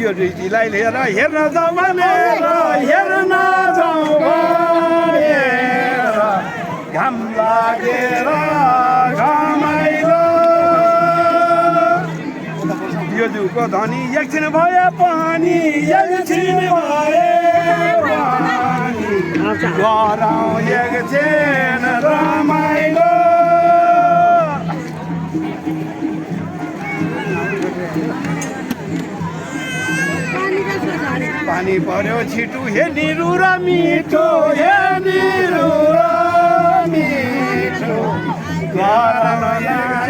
यो ऋषिलाई लिएर हेर्न जाउँ भनेर हेर्न जाउँ भनेर घाम लागेर घमाइलो यो जुको धनी एकछिन भए पनि एकछिन भए पनि गरौँ एकछिन रमाइलो पानी पर्यो छिटो हे निरु र मिठो हे निरु र मिठो रमाइलो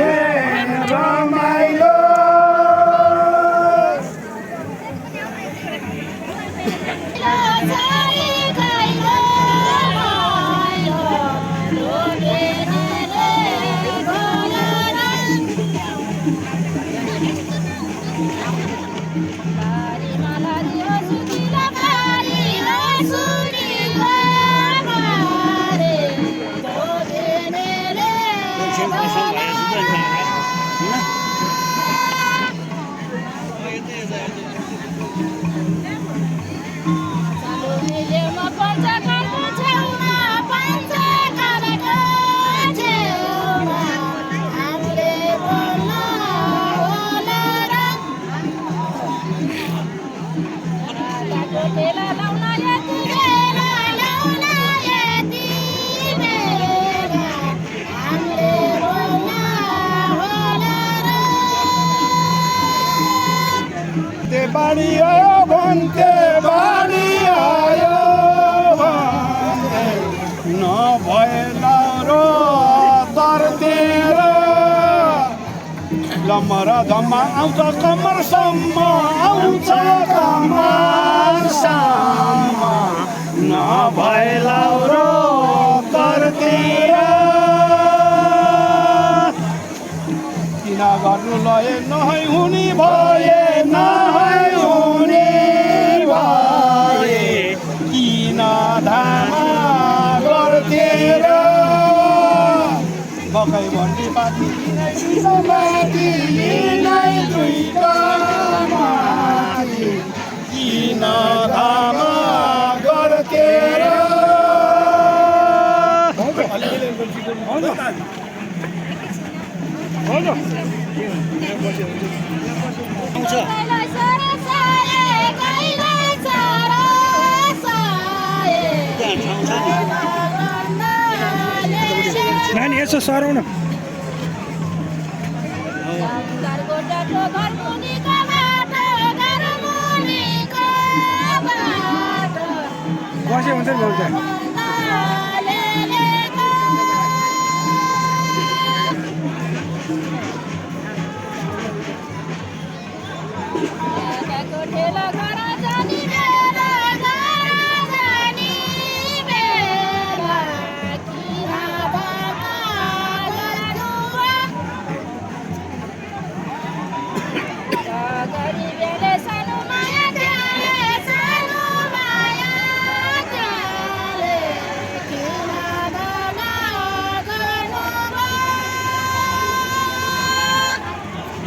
बाढी आयो भन्थे बाढी आयो भन्थे नभए लौरो तर्देर लम्बर धम्मा आउँछ कम्मरसम्म आउँछ कम्मरसम्म नभए लौरो तर्देर किन गर्नु लए नहै हुने भए नहै हुने भए किन धामा गर्थेर मकै भन्ने पाती माथि नै दुईटा माथि किन धामा गर्थेर नानी यसो सराउ न बसे हुन्छ नि गाउँछ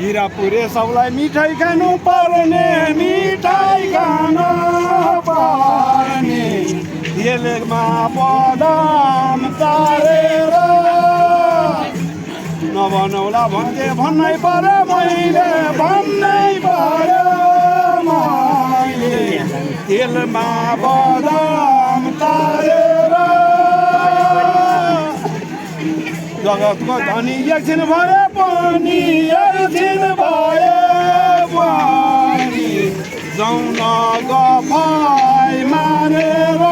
हिरा पुरे सबलाई मिठाई खानु पर्ने मिठाई खानु पर्ने तेलमा बदाम तारेर नभनौला भन्थे भन्नै पर्यो मैले भन्नै पर्यो मैले तेलमा बदाम तारेर जगतको धनी एकछिन भए पनि एकछिन भए पनि जाउँ न गफाइ मारेर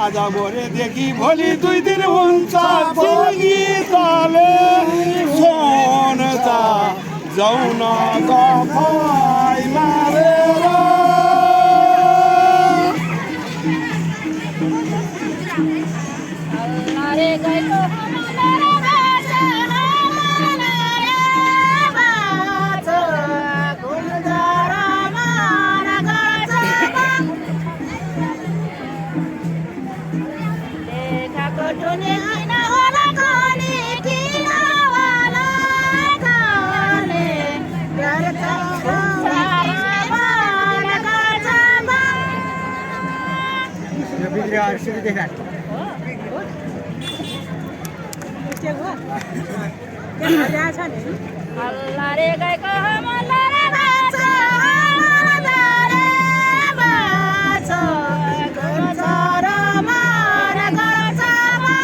आज भोरेदेखि भोलि 2 दिन हुन्छ जिन्दगी तले सोन्छ जाउँ न गफाइ मारेर हल्ला रे गाईको मल्ला रे बाछो, हल्ला रे बाछो, गर्छ र मार गर्छ मा।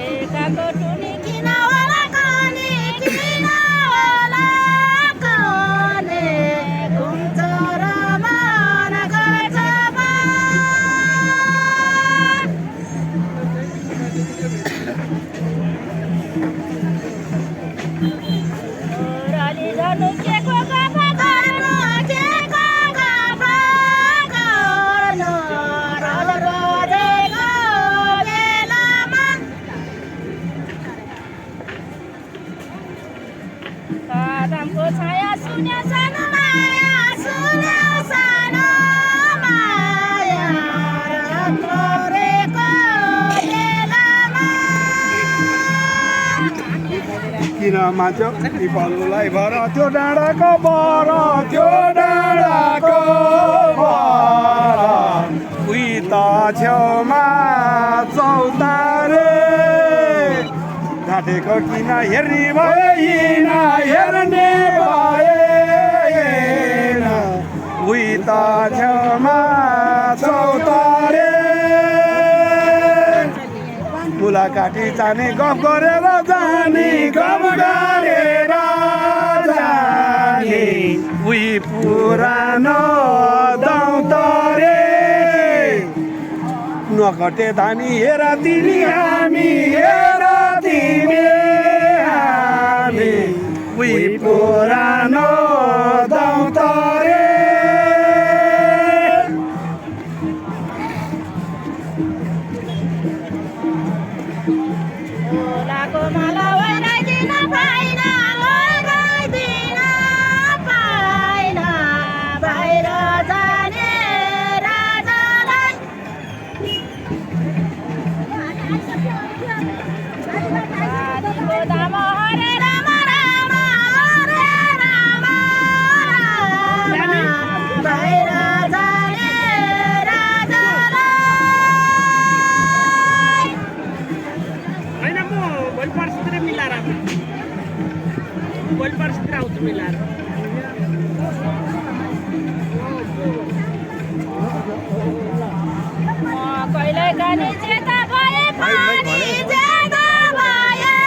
एकाको टुनी किन होला कानी, किन होला काने, घुम्छ र मार गर्छ मा। ओराली झनुकेको गफा गर्नु, केको गफा गर्नु, रल रोजेको बेलामा। कदमको छाया सुन्यो सानो माया, सुन्यो सानो माया, रात परेको बेलामा। किन मान्छौ पिपललाई भर त्यो डाँडाको बर, त्यो डाँडाको बर, उही त छेउमा चौतारे घाटेको किन हेर्ने भए हिँड हेर्ने भएन, उही त छेउमा चौतारे मुलाकाटी जाने गफ गरेर जाने, गफ गरेर जाने, उही पुरानो दौतरे नघटे धामी हेर तिमी हामी, हेर तिमी हामी, उही पुरानो दौतरे। ओलाको माला ओढाइदिन पाइन, ओढाइदिन पाइन, बाहिर जाने राजालाई। पानीको दाम हरे राम राम, हरे राम राम, बाहिर जाने राजालाई। होइन म भोलि पर्सितिर मिलाएर आउँछु मिलाएर। कहिले कानी चेता भए पानी, चेता भए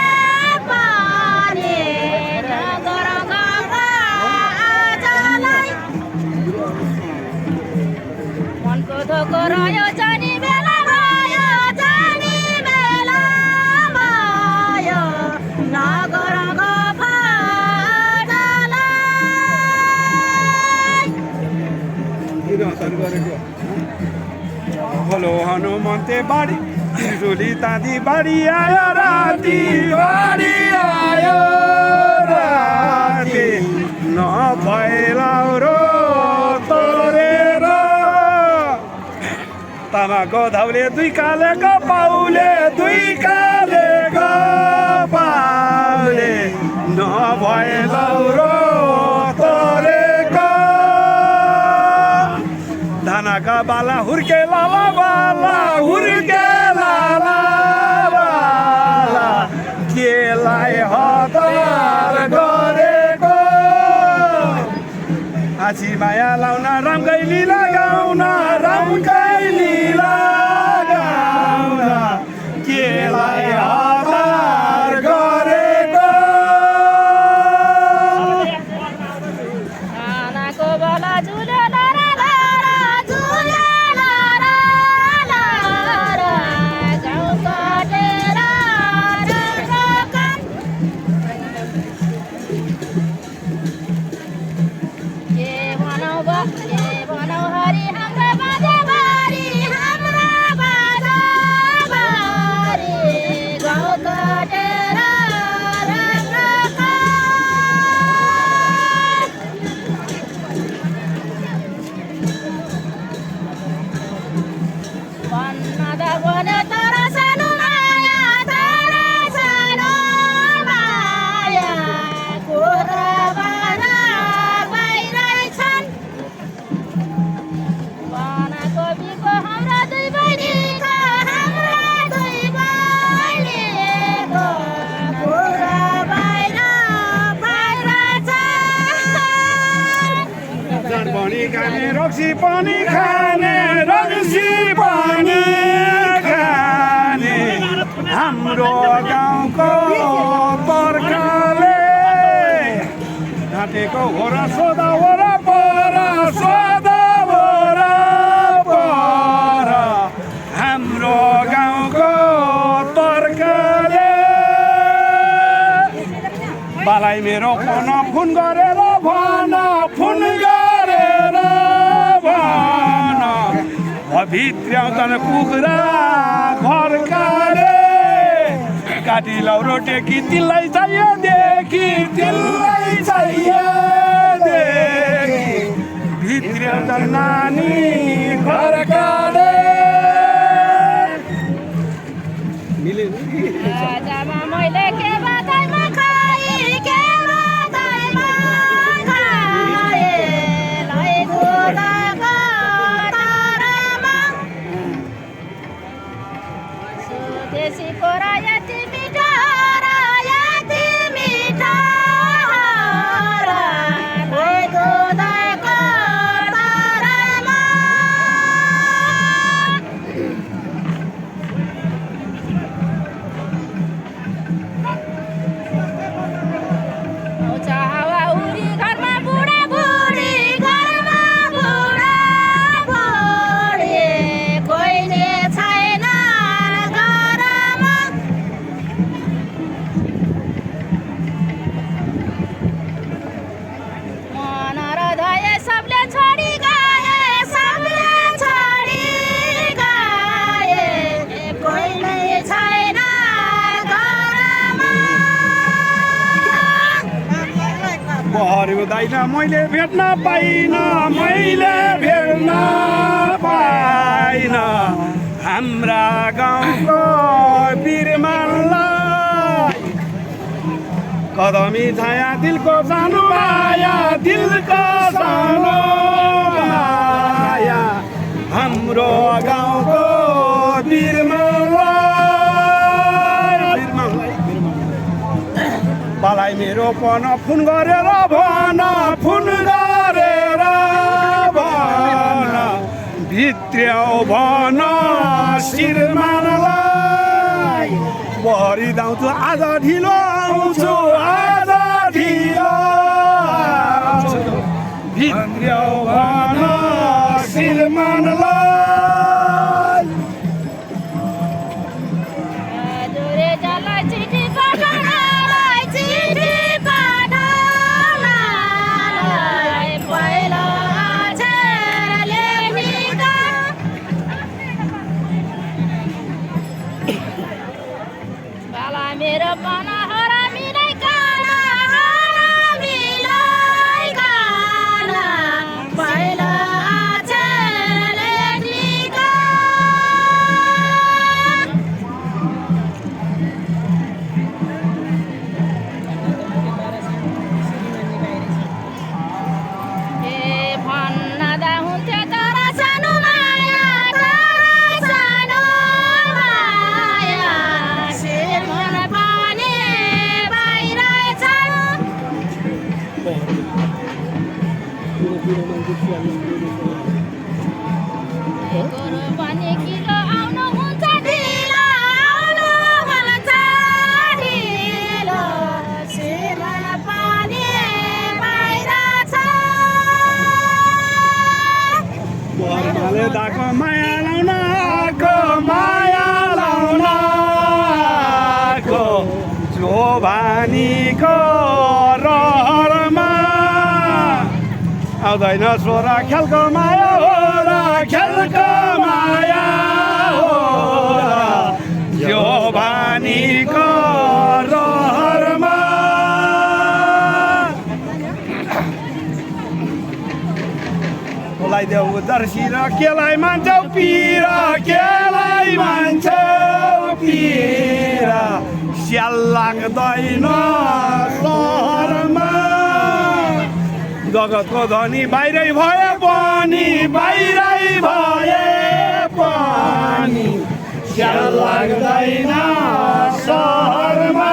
पानी, नगर गफा आजलाई। मनको धोको रह्यो जानी बेला भयो, जानी बेला भयो, नगर गफा आजलाई। किन हतार गरेको भलो हनुमन्ते बारी त्रिशुली ताँदी बारी आयो राति, बारी आयो राति, नभैलाउ रो तोरेर तामाको धाउले दुई कालेको पाउले, दुई कालेको पाउले, नभैलाउ रो तोरेको धानाका बाला हुर्के लाला बाला, हुर्के लाला बाला, केलाई हतार गरेको हाँसी माया लाउन रामकैली लगाउन, रामकैली लगाउन, केलाई हतार गरेको। खानाको बला झुल्यो लरा लरा, झुल्यो लरा लरा, गाउँ कटेर राम्रो काम। के भनौ हरि खाने रक्सी पनि खाने रक्सी पनि खाने हाम्रो गाउँको बर्खाले ढाँटेको हो र सोधा हो र पर सोधा हो र पर हाम्रो गाउँको तर्काले बालाई मेरो फोन फोन गरेर भन फोन गरेर भन भित्र्याउँछन् कुखुरा घरकाले काटी लौरो टेकी तिललाई चाहियो देखि तिललाई चाहियो देखि भित्र्याउँछन् नानी घरकाले आजामा मैले के बातैमा खाए के बातैमा खाए लै गोदाको तारामा सुदेशी कोरा यति मिठो र यति मिठो र लै गोदाको तारामा हावा उरी घरमा बुढा बुढी घरमा बुढा बुढी कोही छैन घरमा मन र धए सबले छोडी गए सबले छोडी गए कोही छैन घरमा बहर हुँदैन मैले भेट्न पाइन मैले भेट्न पाइन हाम्रा गाउँको बिरमानलाई कदमी छाया दिलको सानो माया दिलको सानो माया हाम्रो गाउँको बिरमानलाई बालाई मेरो पन फोन गरेर भन फोन गरेर भन भित्र्याउ भन श्रीमानलाई भरि दाउँछु आज ढिलो आउँछु आज ढिलो आउँछु भित्र्याउ भन श्रीमानलाई हजुरे जलाई चिठी पठाउनलाई चिठी पठाउनलाई पहिलो अक्षर लेखिका बाला मेरो पना हरामीलाई काना हरामीलाई काना पहिलो अक्षर लेखिका भन्नदा हुन्थ्यो तर सानो माया शिरमन पनि बाहिर छ गोरु पनि किलो आउनु हुन्छ ढिलो आउनु हुन्छ ढिलो शिरमन पनि बाहिर छ बर्खाले दाको माया लाउन आएको माया लाउन आएको जोभानीको रहरमा आउँदैन छोरा खेलको माया हो र खेलको माया हो र जोभानीको रहरमा बोलाइदेऊ दर्शी र केलाई मान्छौ पिर केलाई मान्छौ पिर स्याल लाग्दैन सहरमा जगतको धनी बाहिरै भए पनि बाहिरै भए पनि स्याल लाग्दैन सहरमा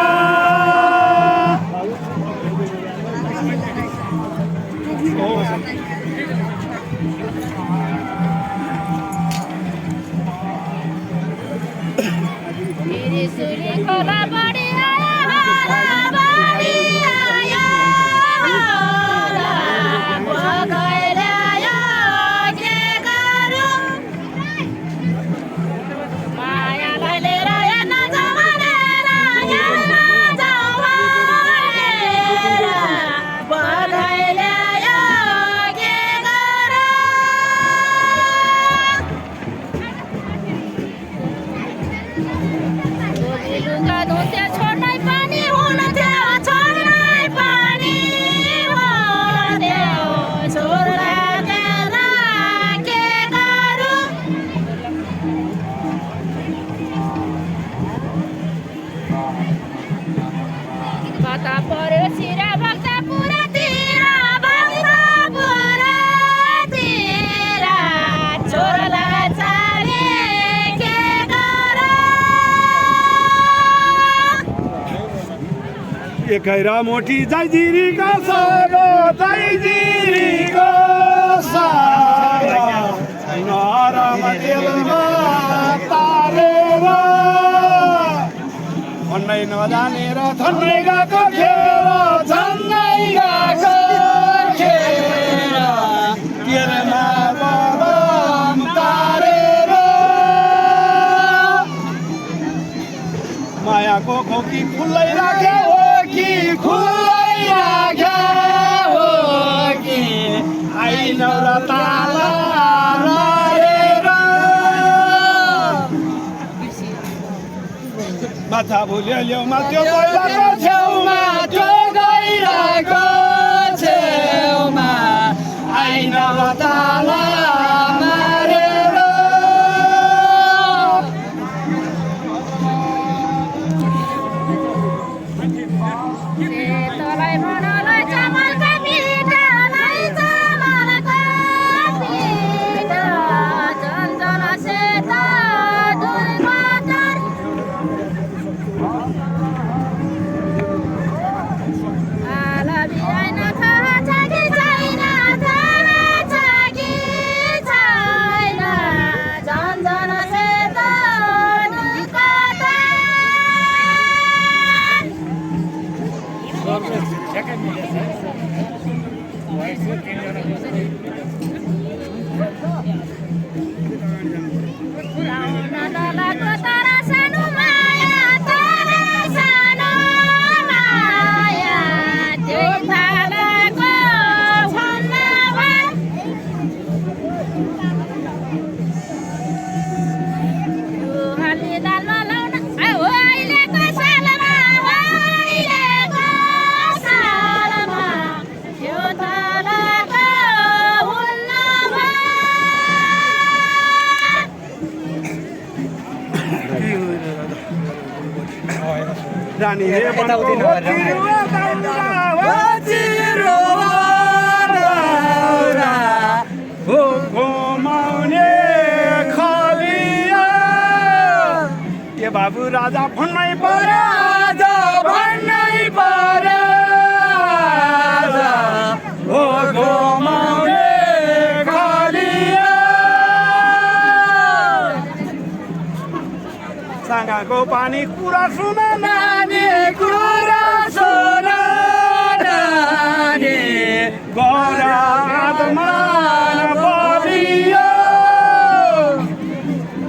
एकै र मोटी जैजिरीको सारो जैजिरीको सारो नरम तेलमा तारेर भन्नै नजानेर झन्नै गएको खेर झन्नै गएको खेर तेलमा बदम तारेर मायाको खोकी खुल्लै राख्यो हो कि खुल्लै राख्यो हो कि आइनौ र ताला मारेर माछा भुल्यो ल्याउमा त्यो पहिलाको छेउमा त्यो गइरहेको छेउमा आइनौ र ताला मारेर सेतोलाई मनलाई चामलका पिठालाई चामलका पिठा झन्झन सेता दुधको तर आला बिहान थाहा छ कि छैन थाहा छ कि छैन झन्झन सेता दुधको तर लाउनको तर सानो माया तर सानो माया त्यही थालाको छन्ना दुहाली दालमा लाउन अहिलेको सालमा त्यो थालाको हुन्न रानी रे घुमाउने खलिया के बाबु राजा भन्नै पर्यो राजा भन्नै पर्यो हो घुमाउने खलिया साँगाको पानी कुरा सुन नानी कुरा सुन नानी गर आत्मा बलियो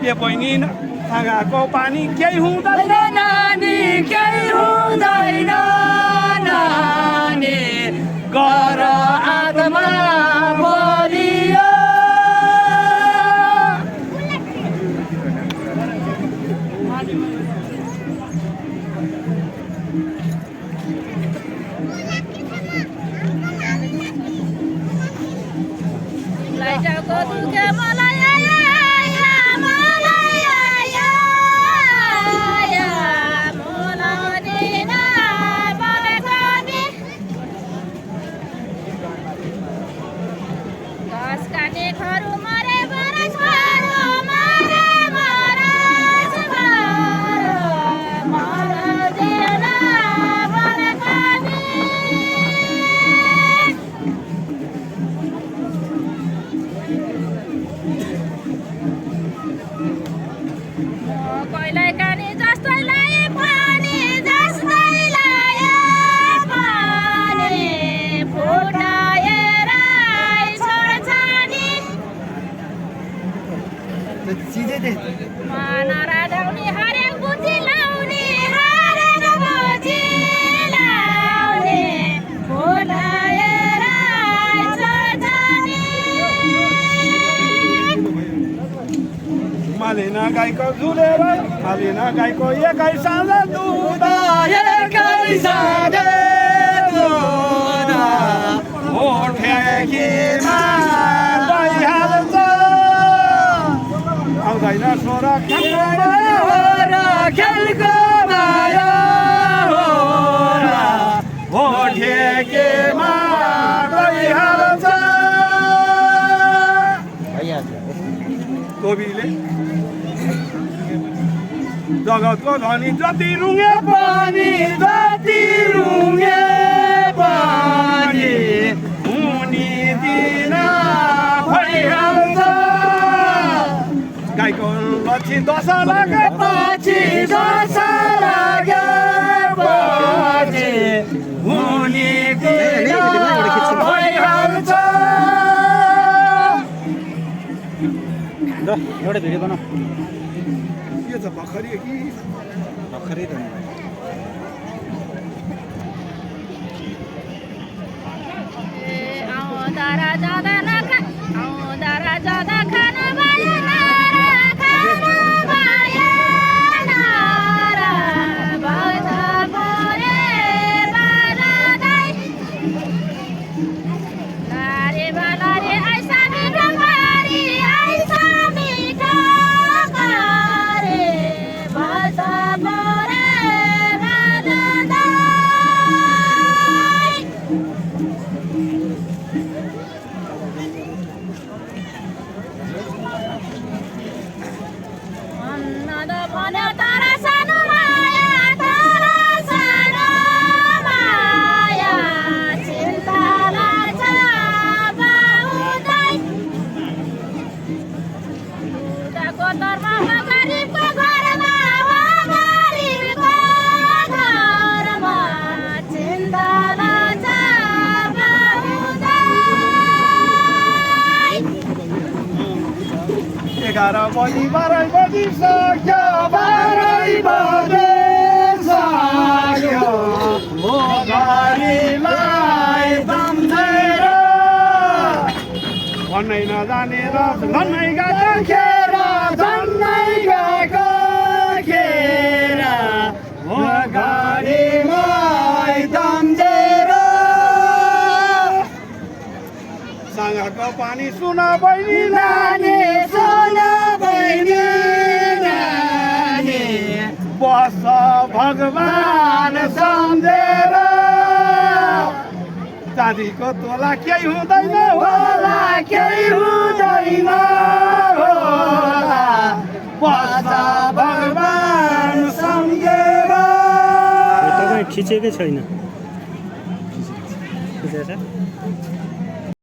ए बहिनी साँगाको पानी केही हुँदैन नानी केही हुँदैन नानी गर आत्मा बलियो लाइटाको दुखे मलाई मालिना गाईको झुलेर मालिना गाईको एकै साँझ दुध एकै साँझ दुध हो ठेकीमा गइहाल्छ आउँदैन सोह्र खेलको माया हो ठेकीमा गइहाल्छ कोबीले जगतको धनी जति रुङ्गे पनि जति रुङ्गे पनि हुने दिन भइहाल्छ गाईको लक्ष्मी दश लागेपछि दश लागेपछि हुने दिन भइहाल्छ एउटा भिडियो बनाऊ यो त भर्खरै हो कि भर्खरै त आउँदा जाँदा खानु भएन खानु भएन भएछ परे बालादाई लारे बालारे ऐसा मिठो गरी ऐसा मिठो गरे भएछ परे बालादाई अन्नद भन्यो तारा सानो माया चिन्ता लाग्छ बाउलाई दुधको तर्मा हो गरिबको घरमा हो गरिबको घरमा चिन्ता लाग्छ बाउलाई 11 बजी 12 बजी सक्यो 12 बजी सक्यो म घरीलाई सम्झेर भन्नै नजानेर झन्नै गएको खेर झन्नै गएको खेर म घरीलाई सम्झेर सँगको पानी सुन बहिनी नानी सुन बहिनी नानी बस भगवान सम्झेर चाँदीको तोला केही हुँदैन होला केही हुँदैन होला बस भगवान सम्झेर तपाईँ खिचेकै छैन खिचेको छ